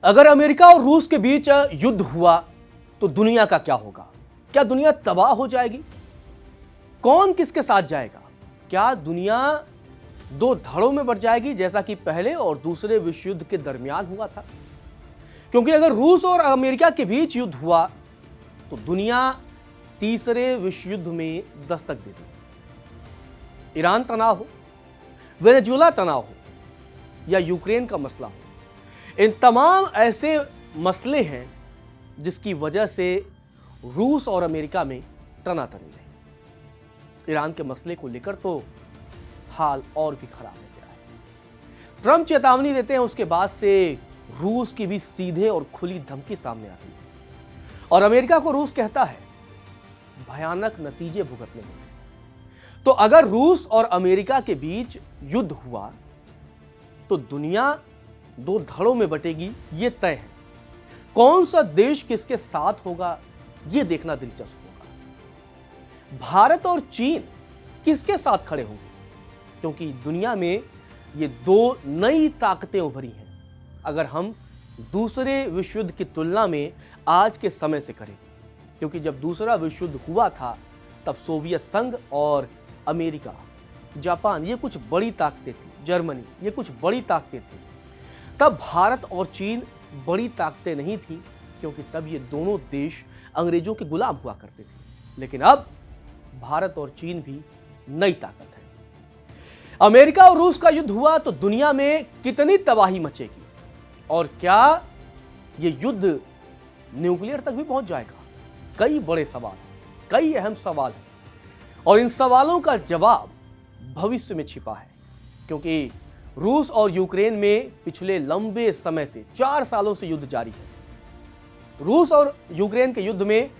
अगर अमेरिका और रूस के बीच युद्ध हुआ तो दुनिया का क्या होगा? क्या दुनिया तबाह हो जाएगी? कौन किसके साथ जाएगा? क्या दुनिया दो धड़ों में बट जाएगी जैसा कि पहले और दूसरे विश्व युद्ध के दरमियान हुआ था? क्योंकि अगर रूस और अमेरिका के बीच युद्ध हुआ तो दुनिया तीसरे विश्व युद्ध में दस्तक दे देगी। ईरान तनाव हो, वेनेजुएला तनाव हो या यूक्रेन का मसला हो, इन तमाम ऐसे मसले हैं जिसकी वजह से रूस और अमेरिका में तनातनी रही। ईरान के मसले को लेकर तो हाल और भी खराब हो गया है। ट्रंप चेतावनी देते हैं, उसके बाद से रूस की भी सीधे और खुली धमकी सामने आती है और अमेरिका को रूस कहता है भयानक नतीजे भुगतने होंगे। तो अगर रूस और अमेरिका के बीच युद्ध हुआ तो दुनिया दो धड़ों में बटेगी, यह तय है। कौन सा देश किसके साथ होगा यह देखना दिलचस्प होगा। भारत और चीन किसके साथ खड़े होंगे? क्योंकि दुनिया में ये दो नई ताकतें उभरी हैं। अगर हम दूसरे विश्व युद्ध की तुलना में आज के समय से करें, क्योंकि जब दूसरा विश्व युद्ध हुआ था तब सोवियत संघ और अमेरिका, जापान, ये कुछ बड़ी ताकतें थी, जर्मनी, ये कुछ बड़ी ताकतें थी। तब भारत और चीन बड़ी ताकतें नहीं थी, क्योंकि तब ये दोनों देश अंग्रेजों के गुलाम हुआ करते थे। लेकिन अब भारत और चीन भी नई ताकत है। अमेरिका और रूस का युद्ध हुआ तो दुनिया में कितनी तबाही मचेगी और क्या ये युद्ध न्यूक्लियर तक भी पहुंच जाएगा? कई बड़े सवाल हैं, कई अहम सवाल हैं और इन सवालों का जवाब भविष्य में छिपा है। क्योंकि रूस और यूक्रेन में पिछले लंबे समय से 4 सालों से युद्ध जारी है। रूस और यूक्रेन के युद्ध में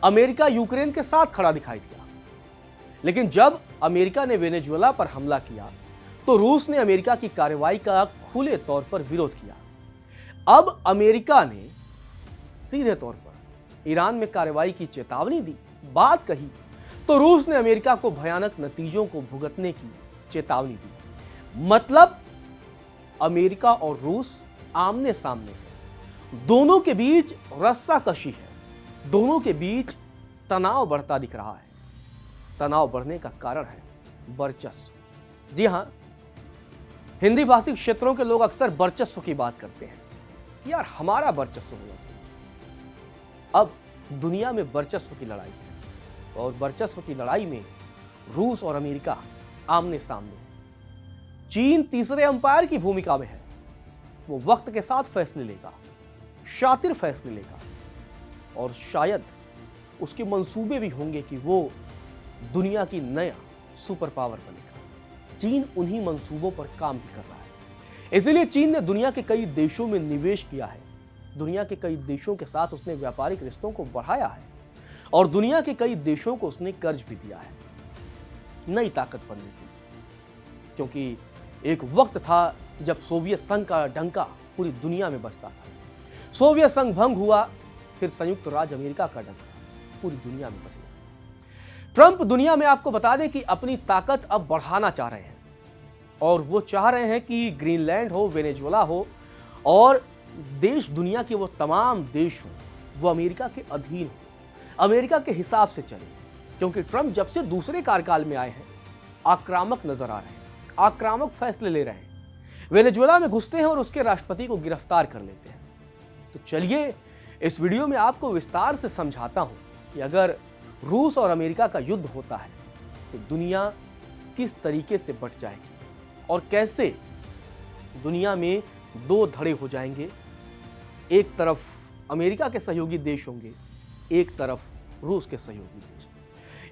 अमेरिका यूक्रेन के साथ खड़ा दिखाई दिया, लेकिन जब अमेरिका ने वेनेजुएला पर हमला किया तो रूस ने अमेरिका की कार्रवाई का खुले तौर पर विरोध किया। अब अमेरिका ने सीधे तौर पर ईरान में कार्रवाई की चेतावनी दी, बात कही, तो रूस ने अमेरिका को भयानक नतीजों को भुगतने की चेतावनी दी। मतलब अमेरिका और रूस आमने सामने हैं। दोनों के बीच रस्साकशी है, दोनों के बीच तनाव बढ़ता दिख रहा है। तनाव बढ़ने का कारण है वर्चस्व। जी हां, हिंदी भाषी क्षेत्रों के लोग अक्सर वर्चस्व की बात करते हैं, यार हमारा वर्चस्व होना चाहिए। अब दुनिया में वर्चस्व की लड़ाई है और वर्चस्व की लड़ाई में रूस और अमेरिका आमने सामने। चीन तीसरे अंपायर की भूमिका में है। वो वक्त के साथ फैसले लेगा, शातिर फैसले लेगा और शायद उसके मंसूबे भी होंगे कि वो दुनिया की नया सुपर पावर बनेगा। चीन उन्हीं मंसूबों पर काम भी कर रहा है। इसलिए चीन ने दुनिया के कई देशों में निवेश किया है, दुनिया के कई देशों के साथ उसने व्यापारिक रिश्तों को बढ़ाया है और दुनिया के कई देशों को उसने कर्ज भी दिया है नई ताकत बनने की। क्योंकि एक वक्त था जब सोवियत संघ का डंका पूरी दुनिया में बजता था। सोवियत संघ भंग हुआ, फिर संयुक्त राज्य अमेरिका का डंका पूरी दुनिया में बजा। ट्रंप दुनिया में आपको बता दें कि अपनी ताकत अब बढ़ाना चाह रहे हैं और वो चाह रहे हैं कि ग्रीनलैंड हो, वेनेजुएला हो और देश, दुनिया के वो तमाम देश हो, वो अमेरिका के अधीन हो, अमेरिका के हिसाब से चले। क्योंकि ट्रंप जब से दूसरे कार्यकाल में आए हैं आक्रामक नजर आ रहे हैं, आक्रामक फैसले ले रहे हैं। वेनेजुएला में घुसते हैं और उसके राष्ट्रपति को गिरफ्तार कर लेते हैं। तो चलिए इस वीडियो में आपको विस्तार से समझाता हूं कि अगर रूस और अमेरिका का युद्ध होता है तो दुनिया किस तरीके से बट जाएगी और कैसे दुनिया में दो धड़े हो जाएंगे। एक तरफ अमेरिका के सहयोगी देश होंगे, एक तरफ रूस के सहयोगी देश।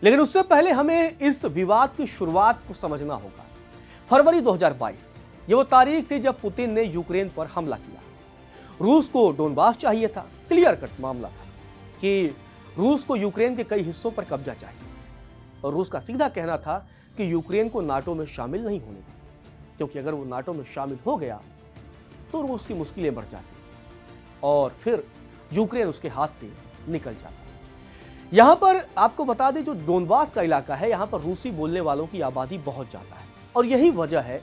लेकिन उससे पहले हमें इस विवाद की शुरुआत को समझना होगा। फरवरी 2022 ये वो तारीख थी जब पुतिन ने यूक्रेन पर हमला किया। रूस को डोनबास चाहिए था, क्लियर कट मामला था कि रूस को यूक्रेन के कई हिस्सों पर कब्जा चाहिए और रूस का सीधा कहना था कि यूक्रेन को नाटो में शामिल नहीं होने दें, क्योंकि अगर वो नाटो में शामिल हो गया तो रूस की मुश्किलें बढ़ जाती और फिर यूक्रेन उसके हाथ से निकल जाता। यहां पर आपको बता दें, जो डोनबास का इलाका है, यहां पर रूसी बोलने वालों की आबादी बहुत ज्यादा है और यही वजह है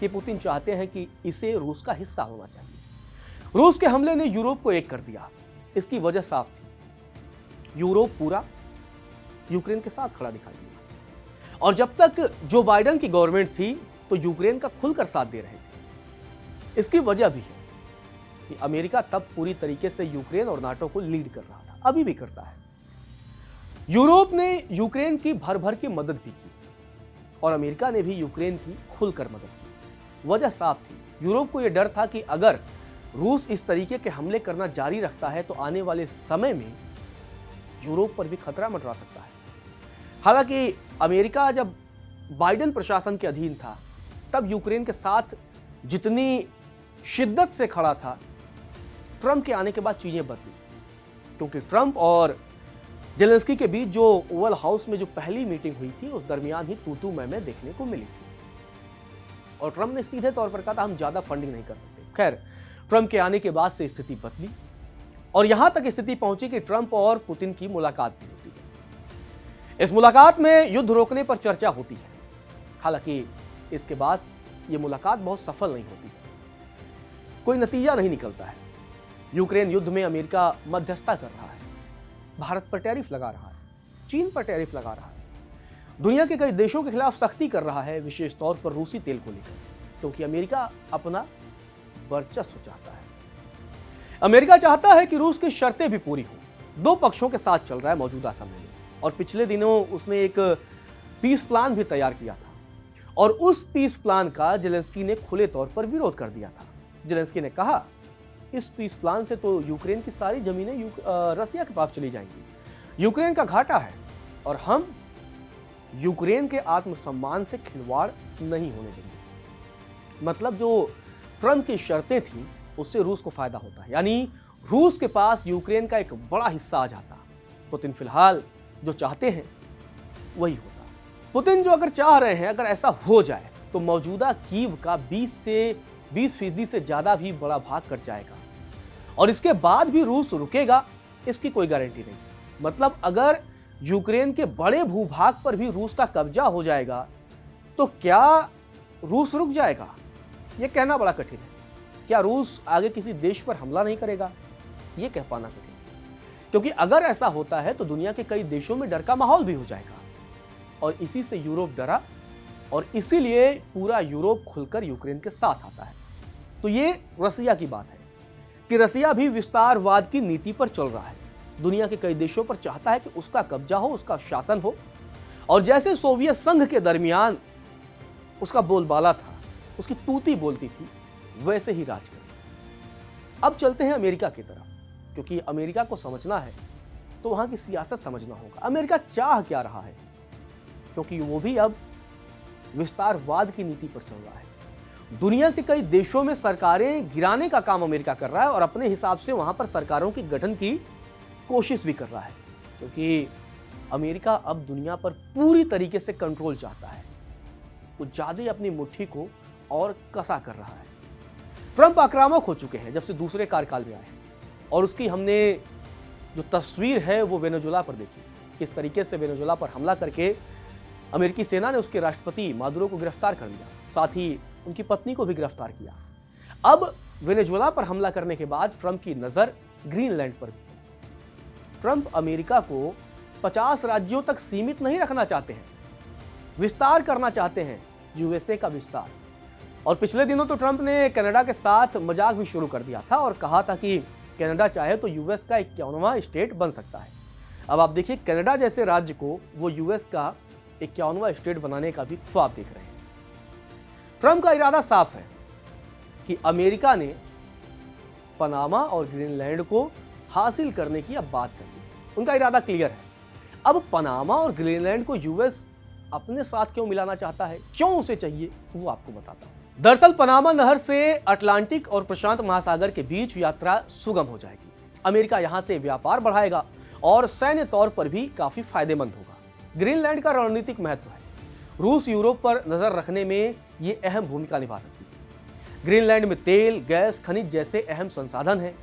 कि पुतिन चाहते हैं कि इसे रूस का हिस्सा होना चाहिए। रूस के हमले ने यूरोप को एक कर दिया। इसकी वजह साफ थी, यूरोप पूरा यूक्रेन के साथ खड़ा दिखाई दिया। और जब तक जो बाइडेन की गवर्नमेंट थी तो यूक्रेन का खुलकर साथ दे रहे थे। इसकी वजह भी है कि अमेरिका तब पूरी तरीके से यूक्रेन और नाटो को लीड कर रहा था, अभी भी करता है। यूरोप ने यूक्रेन की भर भर की मदद भी की और अमेरिका ने भी यूक्रेन की खुलकर मदद की। वजह साफ थी, यूरोप को यह डर था कि अगर रूस इस तरीके के हमले करना जारी रखता है तो आने वाले समय में यूरोप पर भी खतरा मंडरा सकता है। हालांकि अमेरिका जब बाइडेन प्रशासन के अधीन था तब यूक्रेन के साथ जितनी शिद्दत से खड़ा था, ट्रंप के आने के बाद चीजें बदली, क्योंकि ट्रंप और जेलेंस्की के बीच जो ओवल हाउस में जो पहली मीटिंग हुई थी उस दरमियान ही तू मैं देखने को मिली थी और ट्रंप ने सीधे तौर पर कहा था हम ज्यादा फंडिंग नहीं कर सकते। खैर, ट्रंप के आने के बाद से स्थिति बदली और यहां तक स्थिति पहुंची कि ट्रंप और पुतिन की मुलाकात भी होती है। इस मुलाकात में युद्ध रोकने पर चर्चा होती है। हालांकि इसके बाद यह मुलाकात बहुत सफल नहीं होती, कोई नतीजा नहीं निकलता है। यूक्रेन युद्ध में अमेरिका मध्यस्थता कर रहा है, भारत पर टैरिफ लगा रहा है, चीन पर टैरिफ लगा रहा है, दुनिया के कई देशों के खिलाफ सख्ती कर रहा है, विशेष तौर पर रूसी तेल को लेकर, क्योंकि अमेरिका अपना वर्चस्व चाहता है। अमेरिका चाहता है कि रूस की शर्तें भी पूरी हों। दो पक्षों के साथ चल रहा है मौजूदा समय में और पिछले दिनों उसने एक पीस प्लान भी तैयार किया था और उस पीस प्लान का जेलेंस्की ने खुले तौर पर विरोध कर दिया था। जेलेंस्की ने कहा इस पीस प्लान से तो यूक्रेन की सारी जमीनें रसिया के पास चली जाएंगी, यूक्रेन का घाटा है और हम यूक्रेन के आत्मसम्मान से खिलवाड़ नहीं होने देंगे। मतलब जो ट्रंप की शर्तें थी उससे रूस को फायदा होता है, यानी रूस के पास यूक्रेन का एक बड़ा हिस्सा आ जाता। पुतिन फिलहाल जो चाहते हैं वही होता। पुतिन जो अगर चाह रहे हैं, अगर ऐसा हो जाए तो मौजूदा कीव का 20% से ज्यादा भी बड़ा भाग कट जाएगा और इसके बाद भी रूस रुकेगा इसकी कोई गारंटी नहीं। मतलब अगर यूक्रेन के बड़े भूभाग पर भी रूस का कब्जा हो जाएगा तो क्या रूस रुक जाएगा, यह कहना बड़ा कठिन है। क्या रूस आगे किसी देश पर हमला नहीं करेगा, यह कह पाना कठिन है, क्योंकि अगर ऐसा होता है तो दुनिया के कई देशों में डर का माहौल भी हो जाएगा और इसी से यूरोप डरा और इसीलिए पूरा यूरोप खुलकर यूक्रेन के साथ आता है। तो ये रसिया की बात है कि रसिया भी विस्तारवाद की नीति पर चल रहा है, दुनिया के कई देशों पर चाहता है कि उसका कब्जा हो, उसका शासन हो और जैसे सोवियत संघ के दरमियान उसका बोलबाला था, उसकी तूती बोलती थी, वैसे ही राज करे। अब चलते हैं अमेरिका की तरफ, क्योंकि अमेरिका को समझना है तो वहां की सियासत समझना होगा। अमेरिका चाह क्या रहा है, क्योंकि वो भी अब विस्तारवाद की नीति पर चल रहा है। दुनिया के कई देशों में सरकारें गिराने का काम अमेरिका कर रहा है और अपने हिसाब से वहां पर सरकारों की गठन की कोशिश भी कर रहा है, क्योंकि अमेरिका अब दुनिया पर पूरी तरीके से कंट्रोल चाहता है। वो ज्यादा अपनी मुट्ठी को और कसा कर रहा है। ट्रंप आक्रामक हो चुके हैं जब से दूसरे कार्यकाल में आए हैं और उसकी हमने जो तस्वीर है वो वेनेजुएला पर देखी, किस तरीके से वेनेजुएला पर हमला करके अमेरिकी सेना ने उसके राष्ट्रपति मादुरो को गिरफ्तार कर लिया, साथ ही उनकी पत्नी को भी गिरफ्तार किया। अब वेनेजुएला पर हमला करने के बाद ट्रंप की नजर ग्रीनलैंड पर भी। ट्रंप अमेरिका को 50 राज्यों तक सीमित नहीं रखना चाहते हैं, विस्तार करना चाहते हैं, यूएसए का विस्तार। और पिछले दिनों तो ट्रंप ने कनाडा के साथ मजाक भी शुरू कर दिया था और कहा था कि कनाडा चाहे तो यूएस का 51वां स्टेट बन सकता है। अब आप देखिए, कनाडा जैसे राज्य को वो यूएस का 51वां स्टेट बनाने का भी ख्वाब देख रहे हैं। ट्रंप का इरादा साफ है कि अमेरिका ने पनामा और ग्रीनलैंड को हासिल करने की अब बात कर ली। उनका इरादा क्लियर है। अब पनामा और ग्रीनलैंड को यूएस अपने साथ क्यों मिलाना चाहता है, क्यों उसे चाहिए, वो आपको बताता हूं। दरअसल पनामा नहर से अटलांटिक और प्रशांत महासागर के बीच यात्रा सुगम हो जाएगी। अमेरिका यहां से व्यापार बढ़ाएगा और सैन्य तौर पर भी काफी फायदेमंद होगा। ग्रीनलैंड का रणनीतिक महत्व है। रूस यूरोप पर नजर रखने में ये अहम भूमिका निभा सकती है। ग्रीनलैंड में तेल, गैस, खनिज जैसे अहम संसाधन हैं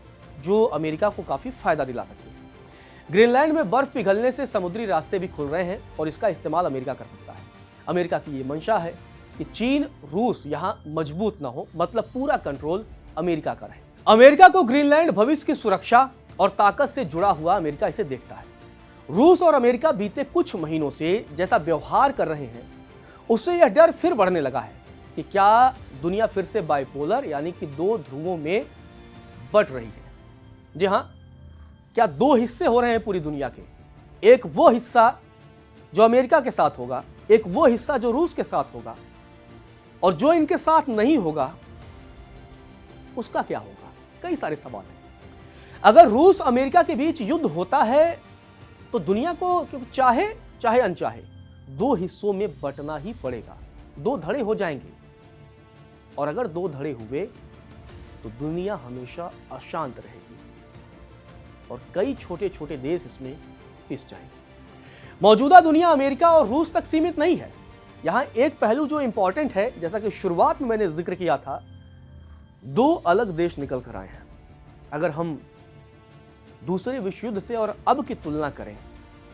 जो अमेरिका को काफी फायदा दिला सकते हैं। ग्रीनलैंड में बर्फ पिघलने से समुद्री रास्ते भी खुल रहे हैं और इसका इस्तेमाल अमेरिका कर सकता है। अमेरिका की ये मंशा है कि चीन, रूस यहां मजबूत ना हो, मतलब पूरा कंट्रोल अमेरिका का रहे। अमेरिका को ग्रीनलैंड भविष्य की सुरक्षा और ताकत से जुड़ा हुआ अमेरिका इसे देखता है। रूस और अमेरिका बीते कुछ महीनों से जैसा व्यवहार कर रहे हैं, उससे यह डर फिर बढ़ने लगा है कि क्या दुनिया फिर से बाइपोलर यानी कि दो ध्रुवों में बट रही है। जी हां, क्या दो हिस्से हो रहे हैं पूरी दुनिया के। एक वो हिस्सा जो अमेरिका के साथ होगा, एक वो हिस्सा जो रूस के साथ होगा, और जो इनके साथ नहीं होगा उसका क्या होगा। कई सारे सवाल हैं। अगर रूस अमेरिका के बीच युद्ध होता है तो दुनिया को चाहे चाहे अनचाहे दो हिस्सों में बंटना ही पड़ेगा। दो धड़े हो जाएंगे, और अगर दो धड़े हुए तो दुनिया हमेशा अशांत रहेगी और कई छोटे छोटे देश इसमें पिस जाएंगे। मौजूदा दुनिया अमेरिका और रूस तक सीमित नहीं है। यहां एक पहलू जो इंपॉर्टेंट है, जैसा कि शुरुआत में मैंने जिक्र किया था, दो अलग देश निकल कर आए हैं। अगर हम दूसरे विश्व युद्ध से और अब की तुलना करें,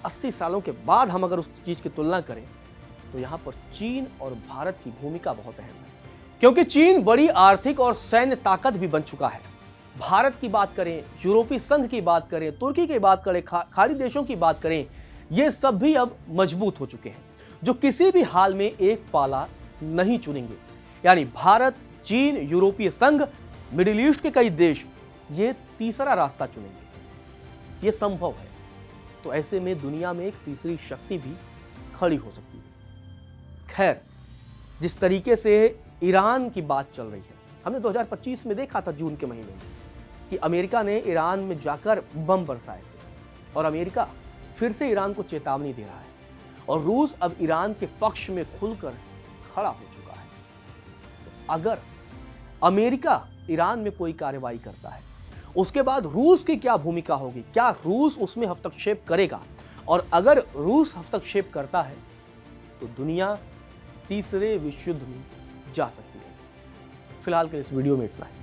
80 सालों के बाद हम अगर उस चीज की तुलना करें, तो यहां पर चीन और भारत की भूमिका बहुत अहम है, क्योंकि चीन बड़ी आर्थिक और सैन्य ताकत भी बन चुका है। भारत की बात करें, यूरोपीय संघ की बात करें, तुर्की की बात करें, खाड़ी देशों की बात करें, ये सब भी अब मजबूत हो चुके हैं, जो किसी भी हाल में एक पाला नहीं चुनेंगे। यानी भारत, चीन, यूरोपीय संघ, मिडिल ईस्ट के कई देश ये तीसरा रास्ता चुनेंगे। ये संभव है। तो ऐसे में दुनिया में एक तीसरी शक्ति भी खड़ी हो सकती है। खैर, जिस तरीके से ईरान की बात चल रही है, हमने 2025 में देखा था जून के महीने में कि अमेरिका ने ईरान में जाकर बम बरसाए थे, और अमेरिका फिर से ईरान को चेतावनी दे रहा है, और रूस अब ईरान के पक्ष में खुलकर खड़ा हो चुका है। तो अगर अमेरिका ईरान में कोई कार्रवाई करता है, उसके बाद रूस की क्या भूमिका होगी, क्या रूस उसमें हस्तक्षेप करेगा, और अगर रूस हस्तक्षेप करता है तो दुनिया तीसरे विश्व युद्ध में जा सकती है। फिलहाल के इस वीडियो में इतना है।